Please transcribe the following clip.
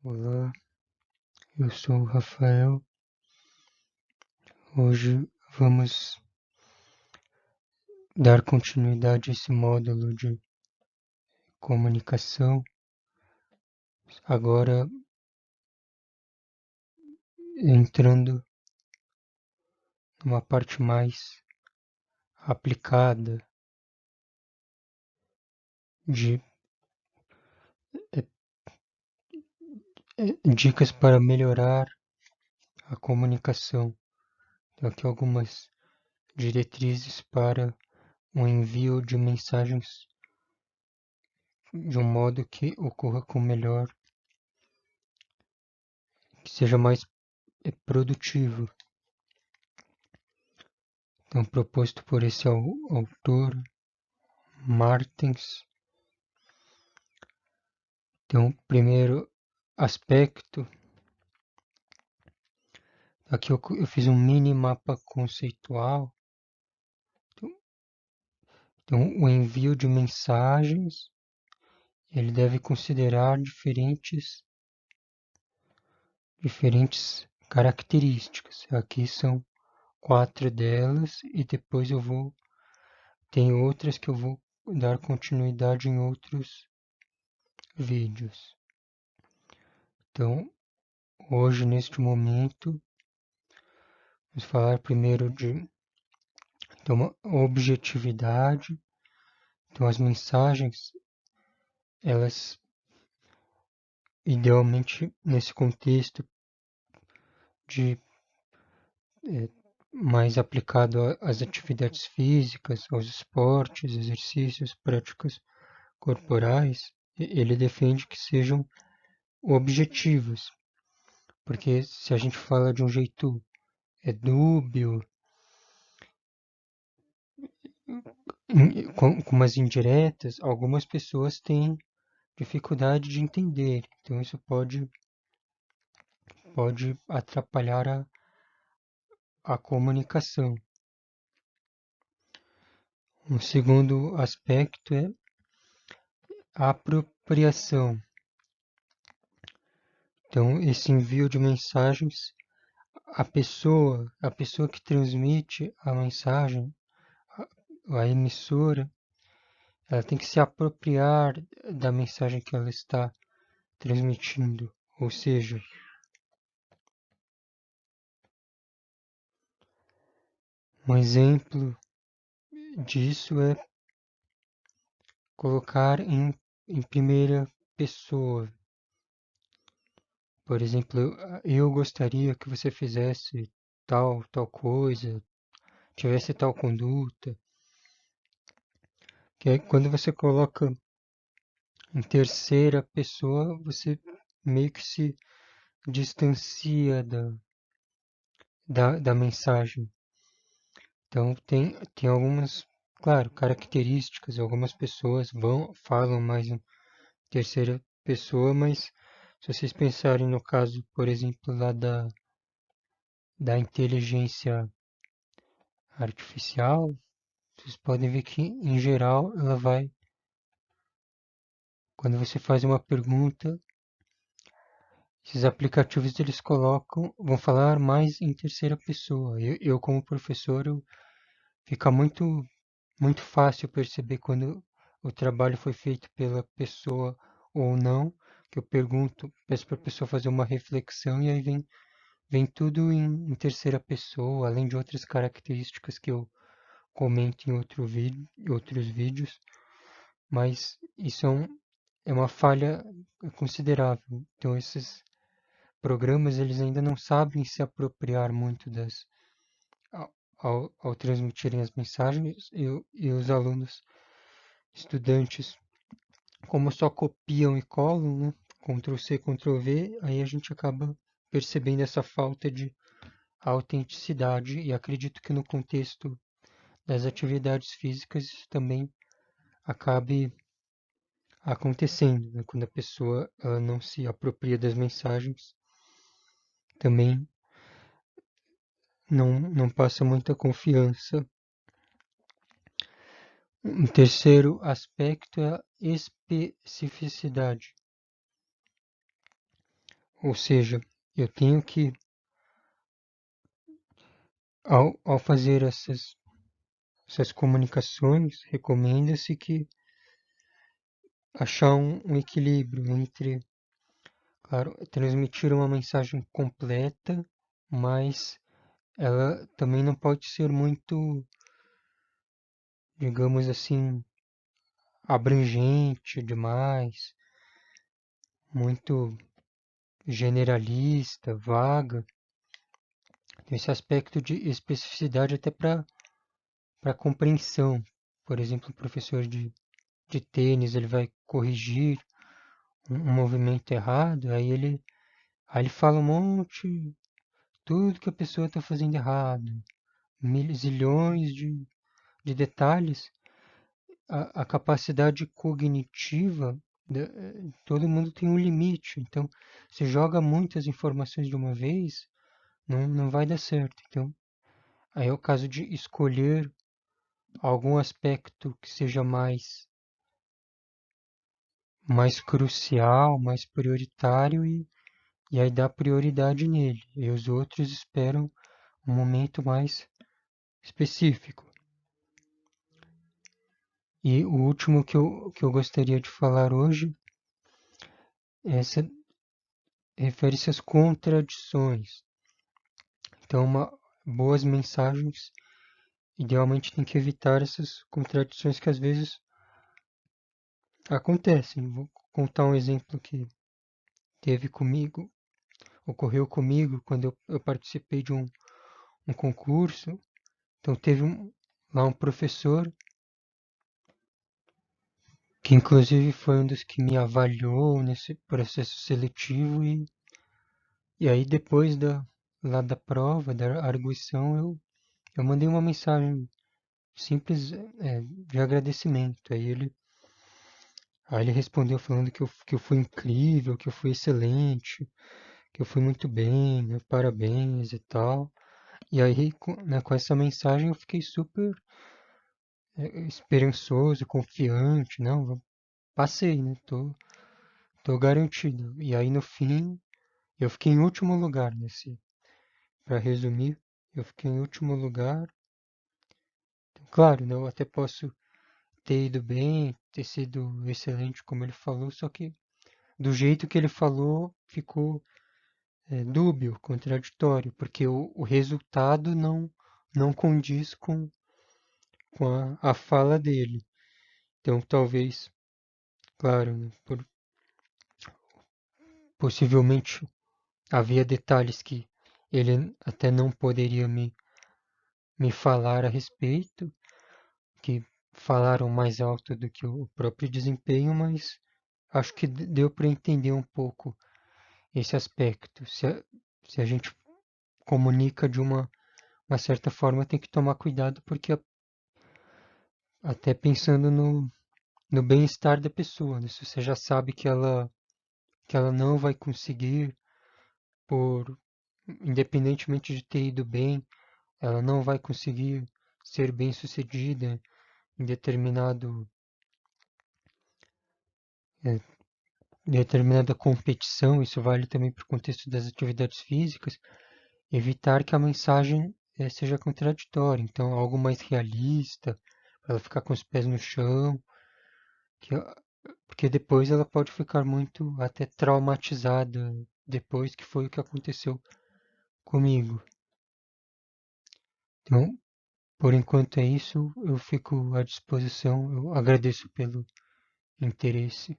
Olá, eu sou o Rafael. Hoje vamos dar continuidade a esse módulo de comunicação. Agora entrando numa parte mais aplicada de dicas para melhorar a comunicação. Então, aqui algumas diretrizes para o envio de mensagens de um modo que ocorra com melhor, que seja mais produtivo. Então, proposto por esse autor, Martens. Então, primeiro aspecto, aqui eu fiz um mini mapa conceitual. Então, o envio de mensagens, ele deve considerar diferentes características. Aqui são 4 delas e depois tem outras que eu vou dar continuidade em outros vídeos. Então, hoje, neste momento, vamos falar primeiro de objetividade. Então, as mensagens, elas, idealmente, nesse contexto de mais aplicado às atividades físicas, aos esportes, exercícios, práticas corporais, ele defende que sejam objetivos, porque se a gente fala de um jeito dúbio, com umas indiretas, algumas pessoas têm dificuldade de entender, então isso pode atrapalhar a comunicação. Um segundo aspecto é a apropriação. Então, esse envio de mensagens, a pessoa que transmite a mensagem, a emissora, ela tem que se apropriar da mensagem que ela está transmitindo. Ou seja, um exemplo disso é colocar em primeira pessoa. Por exemplo, eu gostaria que você fizesse tal coisa, tivesse tal conduta. Que aí, quando você coloca em terceira pessoa, você meio que se distancia da mensagem. Então, tem algumas, claro, características. Algumas pessoas falam mais em terceira pessoa, mas se vocês pensarem no caso, por exemplo, lá da inteligência artificial, vocês podem ver que, em geral, ela vai, quando você faz uma pergunta, esses aplicativos eles vão falar mais em terceira pessoa. Eu como professor, fica muito fácil perceber quando o trabalho foi feito pela pessoa ou não, que eu peço para a pessoa fazer uma reflexão e aí vem tudo em terceira pessoa, além de outras características que eu comento em outros vídeos, mas isso é uma falha considerável. Então esses programas eles ainda não sabem se apropriar muito ao transmitirem as mensagens e os alunos, estudantes, como só copiam e colam, né? Ctrl+C, Ctrl+V, aí a gente acaba percebendo essa falta de autenticidade e acredito que no contexto das atividades físicas isso também acabe acontecendo, né? Quando a pessoa ela não se apropria das mensagens, também não passa muita confiança. Um terceiro aspecto é a especificidade. Ou seja, eu tenho que, ao fazer essas comunicações, recomenda-se que achar um equilíbrio entre, claro, transmitir uma mensagem completa, mas ela também não pode ser muito, digamos assim, abrangente demais, muito generalista, vaga. Tem esse aspecto de especificidade até para compreensão. Por exemplo, o professor de tênis, ele vai corrigir um movimento errado, aí ele fala um monte, tudo que a pessoa está fazendo errado, zilhões de detalhes. A capacidade cognitiva, todo mundo tem um limite, então se joga muitas informações de uma vez, não vai dar certo. Então, aí é o caso de escolher algum aspecto que seja mais crucial, mais prioritário e aí dar prioridade nele. E os outros esperam um momento mais específico. E o último que eu gostaria de falar hoje refere-se às contradições. Então, boas mensagens, idealmente tem que evitar essas contradições que às vezes acontecem. Vou contar um exemplo que teve comigo, ocorreu comigo quando eu participei de um concurso. Então, teve lá um professor que inclusive foi um dos que me avaliou nesse processo seletivo e aí depois lá da prova, da arguição, eu mandei uma mensagem simples de agradecimento. Aí ele respondeu falando que eu fui incrível, que eu fui excelente, que eu fui muito bem, né, parabéns e tal. E aí, com essa mensagem, eu fiquei super esperançoso, confiante, não, passei, né, tô garantido. E aí, no fim, eu fiquei em último lugar para resumir, eu fiquei em último lugar. Claro, né, eu até posso ter ido bem, ter sido excelente, como ele falou, só que do jeito que ele falou, ficou dúbio, contraditório, porque o resultado não condiz com a fala dele. Então, talvez, claro, né, possivelmente havia detalhes que ele até não poderia me falar a respeito, que falaram mais alto do que o próprio desempenho, mas acho que deu para entender um pouco esse aspecto. Se a gente comunica de uma certa forma, tem que tomar cuidado, porque até pensando no bem-estar da pessoa, né? Se você já sabe que ela não vai conseguir, por independentemente de ter ido bem, ela não vai conseguir ser bem-sucedida em eh, determinada competição, isso vale também para o contexto das atividades físicas, evitar que a mensagem seja contraditória. Então, algo mais realista, para ela ficar com os pés no chão, que, porque depois ela pode ficar muito até traumatizada depois, que foi o que aconteceu comigo. Então, por enquanto é isso, eu fico à disposição, eu agradeço pelo interesse.